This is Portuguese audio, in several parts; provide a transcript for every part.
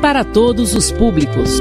para todos os públicos.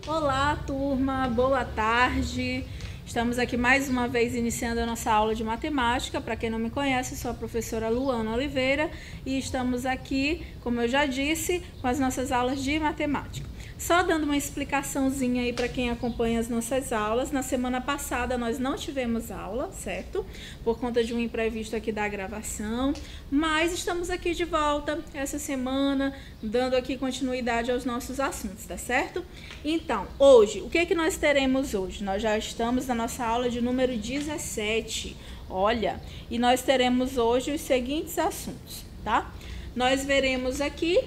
Olá, turma, boa tarde. Estamos aqui mais uma vez iniciando a nossa aula de matemática. Para quem não me conhece, eu sou a professora Luana Oliveira e estamos aqui, como eu já disse, com as nossas aulas de matemática. Só dando uma explicaçãozinha aí para quem acompanha as nossas aulas. Na semana passada nós não tivemos aula, certo? Por conta de um imprevisto aqui da gravação, mas estamos aqui de volta essa semana, dando aqui continuidade aos nossos assuntos, tá certo? Então, hoje, o que é que nós teremos hoje? Nós já estamos na nossa aula de número 17, olha, e nós teremos hoje os seguintes assuntos, tá? Nós veremos aqui,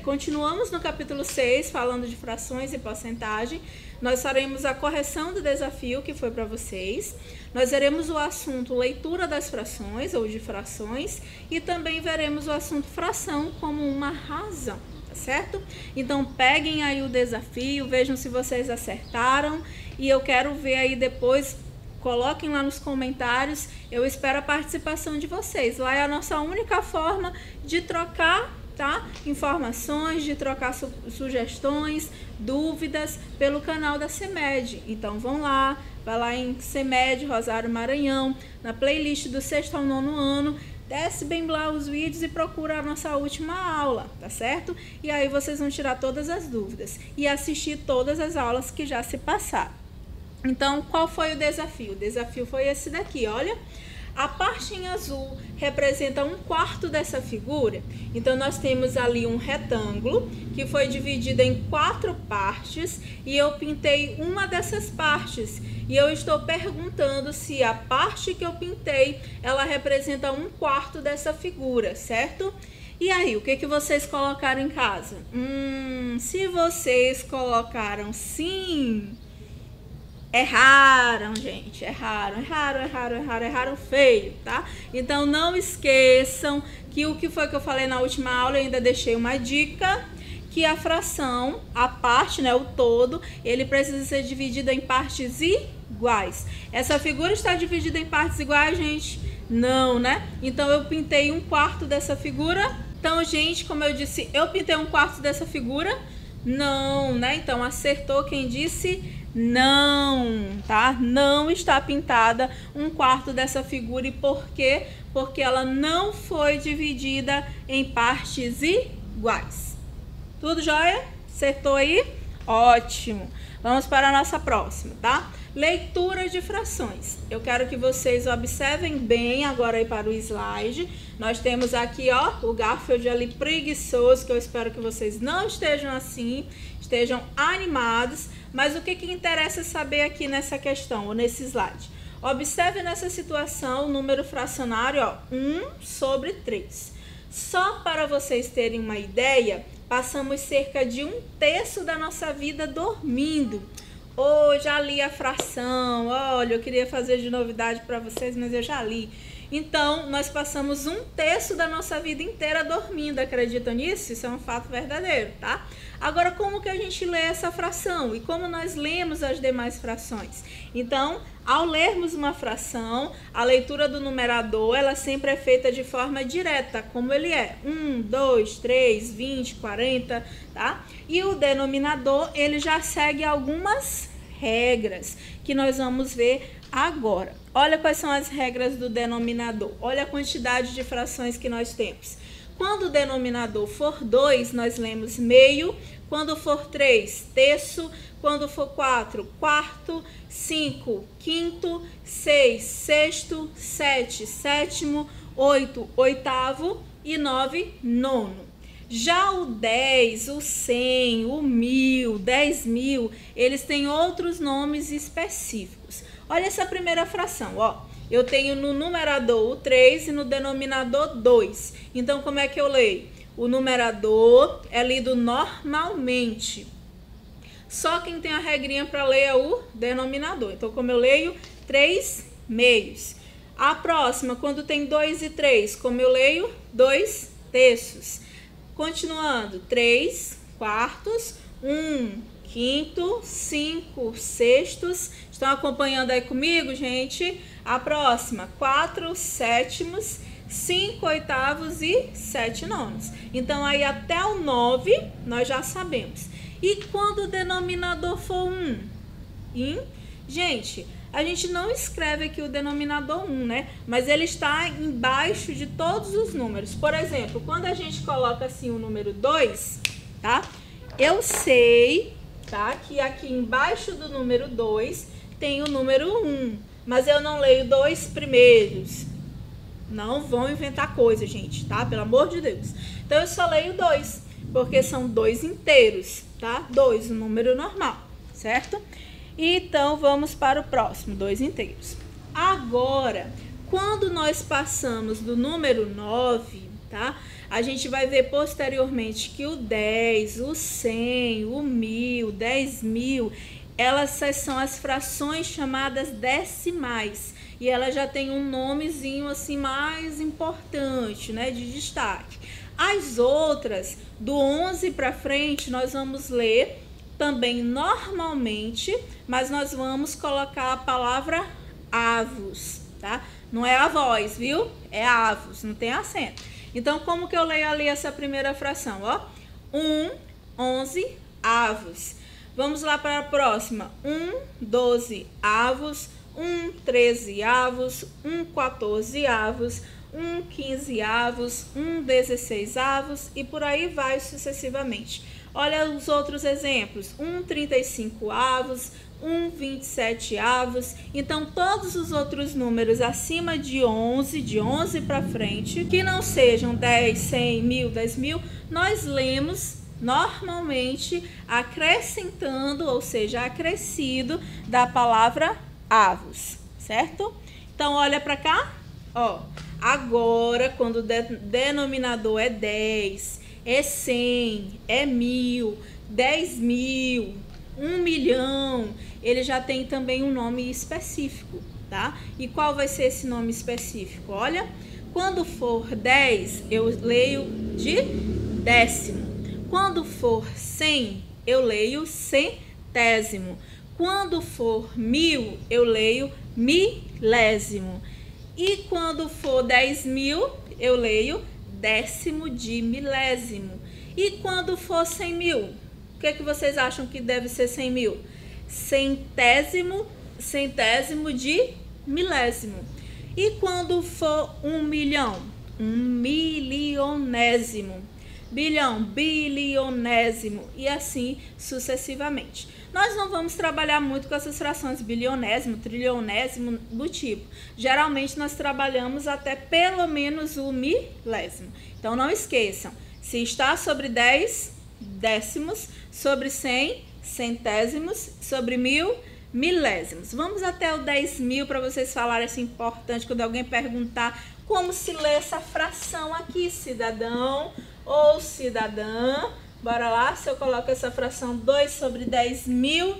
continuamos no capítulo 6, falando de frações e porcentagem. Nós faremos a correção do desafio que foi para vocês. Nós veremos o assunto leitura das frações ou de frações e também veremos o assunto fração como uma razão, tá certo? Então peguem aí o desafio, vejam se vocês acertaram e eu quero ver aí depois, coloquem lá nos comentários, eu espero a participação de vocês. Lá é a nossa única forma de trocar, tá? Informações, de trocar sugestões, dúvidas pelo canal da CEMED. Então vão lá, vai lá em CEMED Rosário Maranhão, na playlist do 6º ao 9º ano, desce bem lá os vídeos e procura a nossa última aula, tá certo? E aí vocês vão tirar todas as dúvidas e assistir todas as aulas que já se passaram. Então, qual foi o desafio? O desafio foi esse daqui, olha. A parte em azul representa 1/4 dessa figura. Então, nós temos ali um retângulo que foi dividido em 4 partes e eu pintei uma dessas partes. E eu estou perguntando se a parte que eu pintei, ela representa 1/4 dessa figura, certo? E aí, o que vocês colocaram em casa? Se vocês colocaram sim... Erraram, gente, erraram feio, tá? Então, não esqueçam que o que foi que eu falei na última aula, eu ainda deixei uma dica, que a fração, a parte, né, o todo, ele precisa ser dividido em partes iguais. Essa figura está dividida em partes iguais, gente? Não, né? Então, eu pintei 1/4 dessa figura. Então, gente, como eu disse, eu pintei 1/4 dessa figura? Não, né? Então, acertou quem disse... Não, tá? Não está pintada 1/4 dessa figura. E por quê? Porque ela não foi dividida em partes iguais. Tudo jóia? Acertou aí? Ótimo. Vamos para a nossa próxima, tá? Leitura de frações. Eu quero que vocês observem bem agora aí para o slide. Nós temos aqui, ó, o Garfield ali preguiçoso, que eu espero que vocês não estejam assim, estejam animados. Mas o que interessa saber aqui nessa questão, ou nesse slide? Observe nessa situação o número fracionário, ó, 1/3. Só para vocês terem uma ideia, passamos cerca de 1/3 da nossa vida dormindo. Oh, já li a fração, olha, eu queria fazer de novidade para vocês, mas eu já li. Então, nós passamos 1/3 da nossa vida inteira dormindo, acreditam nisso? Isso é um fato verdadeiro, tá? Agora, como que a gente lê essa fração? E como nós lemos as demais frações? Então, ao lermos uma fração, a leitura do numerador, ela sempre é feita de forma direta, como ele é. 1, 2, 3, 20, 40, tá? E o denominador, ele já segue algumas regras que nós vamos ver agora. Olha quais são as regras do denominador. Olha a quantidade de frações que nós temos. Quando o denominador for 2, nós lemos meio. Quando for 3, terço. Quando for 4, quarto. 5, quinto. 6, sexto. 7, sétimo. 8, oitavo. E 9, nono. Já o 10, o 100, o 1000, 10.000, eles têm outros nomes específicos. Olha essa primeira fração, ó. Eu tenho no numerador o 3 e no denominador 2. Então, como é que eu leio? O numerador é lido normalmente. Só quem tem a regrinha para ler é o denominador. Então, como eu leio? 3/2. A próxima, quando tem 2 e 3, como eu leio? 2/3. terços. Continuando, 3 quartos, 1 quinto, 5 sextos. Estão acompanhando aí comigo, gente? A próxima, 4 sétimos, 5 oitavos e 7 nonos. Então, aí até o 9, nós já sabemos. E quando o denominador for 1? Gente, a gente não escreve aqui o denominador 1, né? Mas ele está embaixo de todos os números. Por exemplo, quando a gente coloca assim o número 2, tá? Eu sei, tá? Que aqui embaixo do número 2 tem o número 1. Mas eu não leio 2 primeiros. Não vão inventar coisa, gente, tá? Pelo amor de Deus. Então, eu só leio 2, porque são 2 inteiros, tá? 2, um número normal, certo? Então, vamos para o próximo, 2 inteiros. Agora, quando nós passamos do número 9, tá? A gente vai ver posteriormente que o 10, o 100, o 1000, 10.000, elas são as frações chamadas decimais. E ela já tem um nomezinho assim mais importante, né, de destaque. As outras, do 11 para frente, nós vamos ler também normalmente, mas nós vamos colocar a palavra avos, tá? Não é avós, viu? É avos, não tem acento. Então, como que eu leio ali essa primeira fração? Ó, 1, 11 avos. Vamos lá para a próxima. 1, 12 avos. 1, 13 avos, 1, 14 avos, 1, 15 avos, 1, 16 avos e por aí vai sucessivamente. Olha os outros exemplos, 1, 35 avos, 1, 27 avos. Então, todos os outros números acima de 11 para frente, que não sejam 10, 100, 1000, 10.000, nós lemos normalmente acrescentando, ou seja, acrescido da palavra avos, certo? Então, olha para cá, ó. Agora, quando o denominador é 10, é 100, é 1000, 10.000, 1 milhão, ele já tem também um nome específico, tá? E qual vai ser esse nome específico? Olha, quando for 10, eu leio de décimo. Quando for 100, eu leio centésimo. Quando for 1000, eu leio milésimo. E quando for 10.000, eu leio décimo de milésimo. E quando for 100.000, o que vocês acham que deve ser 100.000? Centésimo de milésimo. E quando for 1 milhão? 1 milionésimo. Bilhão, bilionésimo. E assim sucessivamente. Nós não vamos trabalhar muito com essas frações bilionésimo, trilionésimo, do tipo. Geralmente nós trabalhamos até pelo menos o milésimo. Então não esqueçam, se está sobre 10, décimos, sobre 100, centésimos, sobre 1000, milésimos. Vamos até o 10.000 para vocês falarem assim, importante quando alguém perguntar como se lê essa fração aqui, cidadão ou cidadã. Bora lá, se eu coloco essa fração 2 sobre 10.000,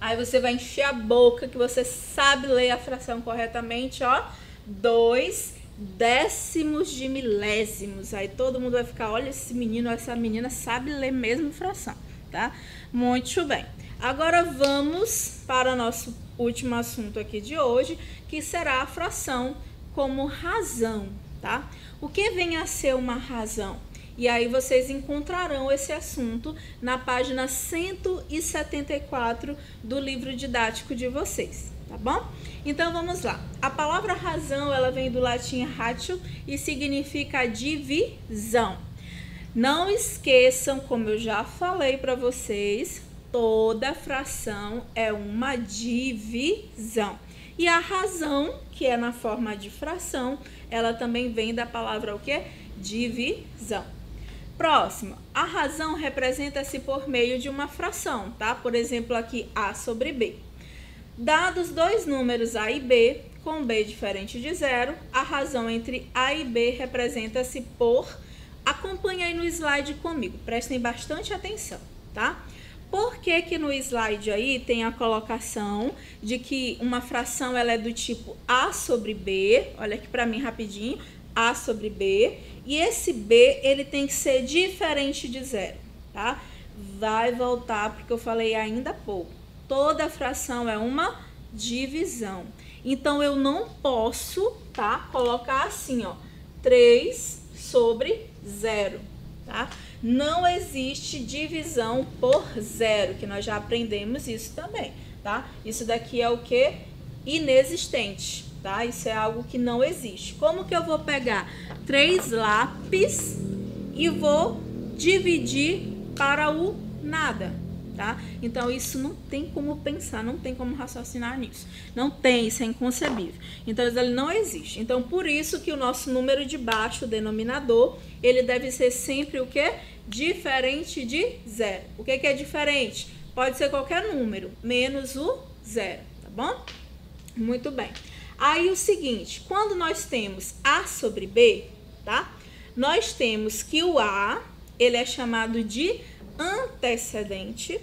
aí você vai encher a boca que você sabe ler a fração corretamente, ó. 2 décimos de milésimos. Aí todo mundo vai ficar, olha, esse menino, essa menina sabe ler mesmo fração, tá? Muito bem. Agora vamos para o nosso último assunto aqui de hoje, que será a fração como razão, tá? O que vem a ser uma razão? E aí vocês encontrarão esse assunto na página 174 do livro didático de vocês, tá bom? Então vamos lá. A palavra razão, ela vem do latim ratio e significa divisão. Não esqueçam, como eu já falei para vocês, toda fração é uma divisão. E a razão, que é na forma de fração, ela também vem da palavra o quê? Divisão. Próximo, a razão representa-se por meio de uma fração, tá? Por exemplo, aqui A sobre B. Dados dois números A e B, com B diferente de zero, a razão entre A e B representa-se por... Acompanhe aí no slide comigo, prestem bastante atenção, tá? Por que que no slide aí tem a colocação de que uma fração ela é do tipo A sobre B? Olha aqui para mim rapidinho. A sobre B, e esse B, ele tem que ser diferente de zero, tá? Vai voltar, porque eu falei ainda há pouco. Toda fração é uma divisão. Então, eu não posso, tá? Colocar assim, ó, 3 sobre 0, tá? Não existe divisão por zero, que nós já aprendemos isso também, tá? Isso daqui é o que? Inexistente, tá? Isso é algo que não existe. Como que eu vou pegar 3 lápis e vou dividir para o nada, tá? Então, isso não tem como pensar, não tem como raciocinar nisso. Não tem, isso é inconcebível. Então, ele não existe. Então, por isso que o nosso número de baixo, o denominador, ele deve ser sempre o quê? Diferente de zero. O que é diferente? Pode ser qualquer número, menos o zero, tá bom? Muito bem. Aí, o seguinte, quando nós temos A sobre B, tá? Nós temos que o A, ele é chamado de antecedente,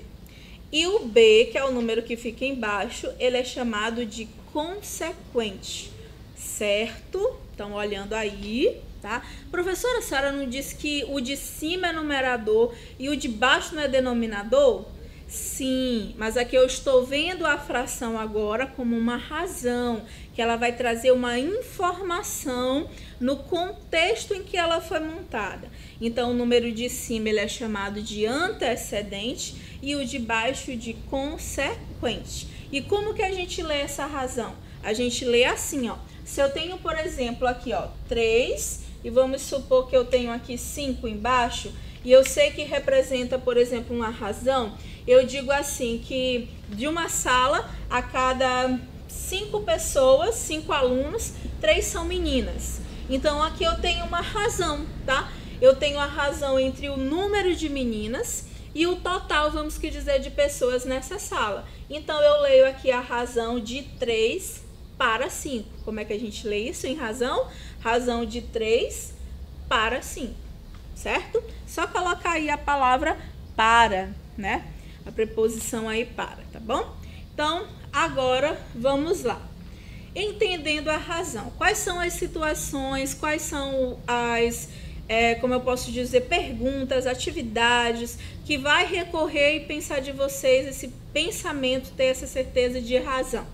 e o B, que é o número que fica embaixo, ele é chamado de consequente, certo? Então, olhando aí, tá? Professora, a senhora não disse que o de cima é numerador e o de baixo não é denominador? Sim, mas aqui eu estou vendo a fração agora como uma razão, que ela vai trazer uma informação no contexto em que ela foi montada. Então, o número de cima ele é chamado de antecedente e o de baixo de consequente. E como que a gente lê essa razão? A gente lê assim, ó. Se eu tenho, por exemplo, aqui, ó, 3, e vamos supor que eu tenho aqui 5 embaixo, e eu sei que representa, por exemplo, uma razão, eu digo assim, que de uma sala, a cada 5 pessoas, 5 alunos, 3 são meninas. Então, aqui eu tenho uma razão, tá? Eu tenho a razão entre o número de meninas e o total, vamos que dizer, de pessoas nessa sala. Então, eu leio aqui a razão de 3 para 5. Como é que a gente lê isso em razão? Razão de 3 para 5, certo? Só colocar aí a palavra para, né? A preposição aí para, tá bom? Então, agora vamos lá. Entendendo a razão. Quais são as situações, quais são as, como eu posso dizer, perguntas, atividades que vai recorrer e pensar de vocês esse pensamento, ter essa certeza de razão.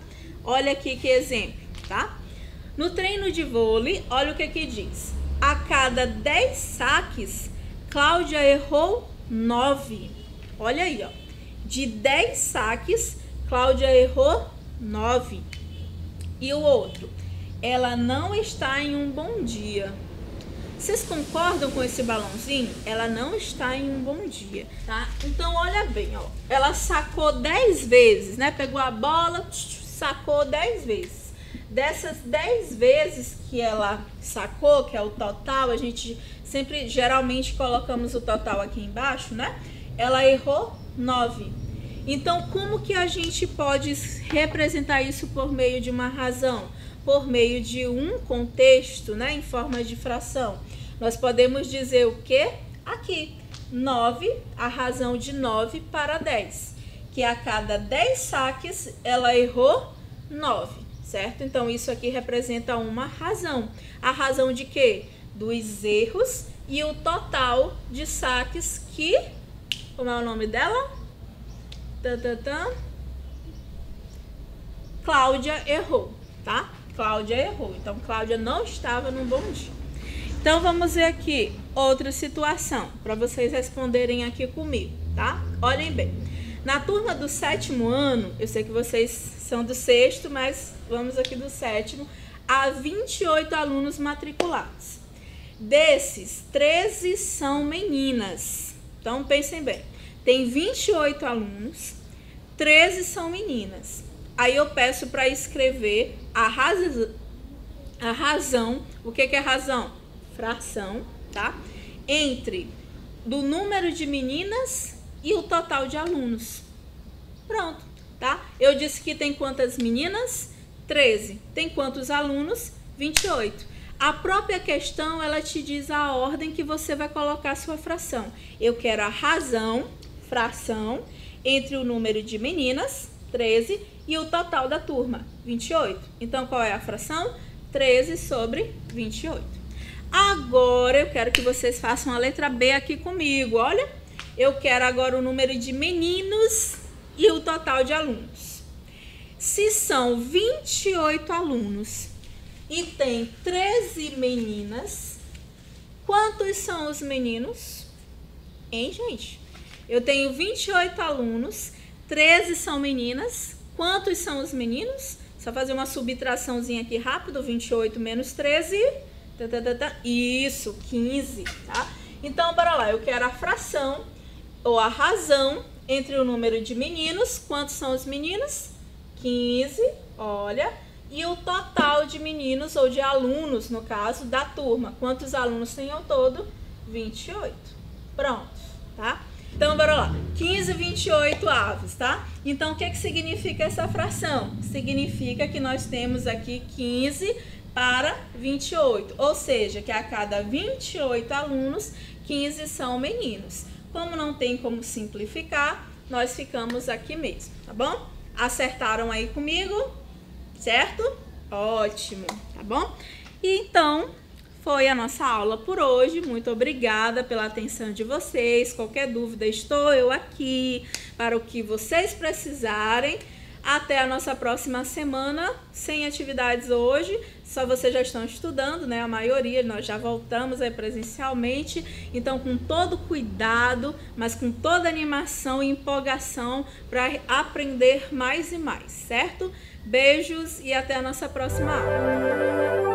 Olha aqui que exemplo, tá? No treino de vôlei, olha o que diz. A cada 10 saques, Cláudia errou 9. Olha aí, ó. De 10 saques, Cláudia errou 9. E o outro, ela não está em um bom dia. Vocês concordam com esse balãozinho? Ela não está em um bom dia, tá? Então, olha bem, ó. Ela sacou 10 vezes, né? Pegou a bola, sacou 10 vezes. Dessas 10 vezes que ela sacou, que é o total, a gente sempre, geralmente, colocamos o total aqui embaixo, né? Ela errou 9. Então, como que a gente pode representar isso por meio de uma razão? Por meio de um contexto, né, em forma de fração. Nós podemos dizer o quê? Aqui, 9, a razão de 9 para 10. Que a cada 10 saques, ela errou 9, certo? Então, isso aqui representa uma razão. A razão de quê? Dos erros e o total de saques que... Como é o nome dela? Cláudia errou, tá? Cláudia errou. Então, Cláudia não estava num bom dia. Então, vamos ver aqui outra situação para vocês responderem aqui comigo, tá? Olhem bem. Na turma do 7º ano, eu sei que vocês são do 6º, mas vamos aqui do 7º, há 28 alunos matriculados. Desses, 13 são meninas. Então, pensem bem. Tem 28 alunos, 13 são meninas. Aí eu peço para escrever a razão. O que é razão? Fração, tá? Entre do número de meninas e o total de alunos. Pronto, tá? Eu disse que tem quantas meninas? 13. Tem quantos alunos? 28. A própria questão, ela te diz a ordem que você vai colocar a sua fração. Eu quero a razão, fração, entre o número de meninas, 13, e o total da turma, 28. Então, qual é a fração? 13 sobre 28. Agora eu quero que vocês façam a letra B aqui comigo. Olha, eu quero agora o número de meninos e o total de alunos. Se são 28 alunos e tem 13 meninas, quantos são os meninos? Hein, gente? Eu tenho 28 alunos, 13 são meninas. Quantos são os meninos? Só fazer uma subtraçãozinha aqui rápido. 28 menos 13. Isso, 15, tá? Então, bora lá. Eu quero a fração ou a razão entre o número de meninos. Quantos são os meninos? 15, olha. E o total de meninos ou de alunos, no caso, da turma. Quantos alunos tem ao todo? 28. Pronto, tá? Então, bora lá. 15, 28 avos, tá? Então, o que significa essa fração? Significa que nós temos aqui 15 para 28. Ou seja, que a cada 28 alunos, 15 são meninos. Como não tem como simplificar, nós ficamos aqui mesmo, tá bom? Acertaram aí comigo? Certo? Ótimo, tá bom? E então, foi a nossa aula por hoje. Muito obrigada pela atenção de vocês. Qualquer dúvida, estou eu aqui para o que vocês precisarem. Até a nossa próxima semana, sem atividades hoje, só vocês já estão estudando, né? A maioria, nós já voltamos aí presencialmente, então com todo cuidado, mas com toda animação e empolgação para aprender mais e mais, certo? Beijos e até a nossa próxima aula.